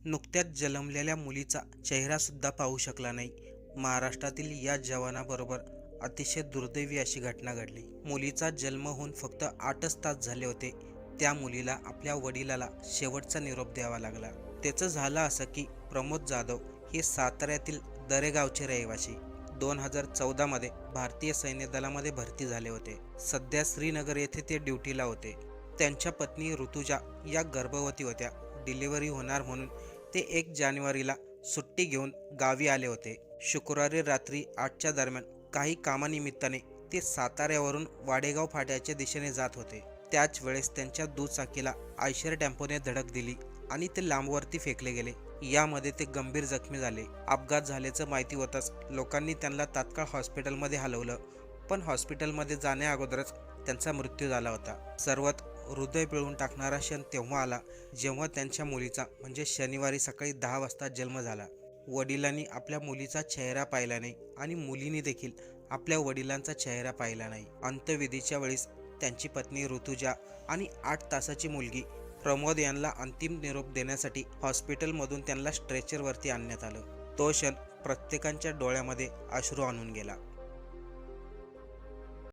नुकत्याच जन्मलेल्या मुलीचा चेहरा सुद्धा पाहू शकला नाही. महाराष्ट्रातील या जवानाबरोबर अतिशय दुर्दैवी अशी घटना घडली. मुलीचा जन्म होऊन फक्त 8च तास झाले होते. त्या मुलीला आपल्या वडिलाला शेवटचा निरोप द्यावा लागला. त्याचं झालं असं की प्रमोद जाधव हे साताऱ्यातील दरेगावचे रहिवासी 2014 मध्ये भारतीय सैन्य दलामध्ये भरती झाले होते. सध्या श्रीनगर येथे ते ड्युटीला होते. त्यांच्या पत्नी ऋतुजा या गर्भवती होत्या. डिलिव्हरी होणार म्हणून ते 1 जानेवारीला सुट्टी घेऊन गावी आले होते. शुक्रवारी रात्री 8च्या दरम्यान काही कामानिमित्ताने ते साताऱ्यावरून वाडेगाव फाट्याच्या दिशेने जात होते. त्याच वेळेस त्यांच्या दुचाकीला आयशर टेम्पोने धडक दिली आणि ते लांबवरती फेकले गेले. यामध्ये ते गंभीर जखमी झाले. अपघात झाल्याचं माहिती होताच लोकांनी त्यांना तात्काळ हॉस्पिटलमध्ये हलवलं, पण हॉस्पिटलमध्ये जाण्या अगोदरच त्यांचा मृत्यू झाला होता. सर्वात हृदय पिळून टाकणारा क्षण तेव्हा आला जेव्हा त्यांच्या मुलीचा म्हणजे शनिवारी सकाळी 10 वाजता जन्म झाला. वडिलांनी आपल्या मुलीचा चेहरा पाहिला नाही आणि मुलीने देखील आपल्या वडिलांचा चेहरा पाहिला नाही. अंत्यविधीच्या वेळेस त्यांची पत्नी ऋतुजा आणि 8 तासाची मुलगी प्रमोद यांना अंतिम निरोप देण्यासाठी हॉस्पिटलमधून त्यांना स्ट्रेचरवरती आणण्यात आलं. तो क्षण प्रत्येकाच्या डोळ्यामध्ये अश्रू आणून गेला.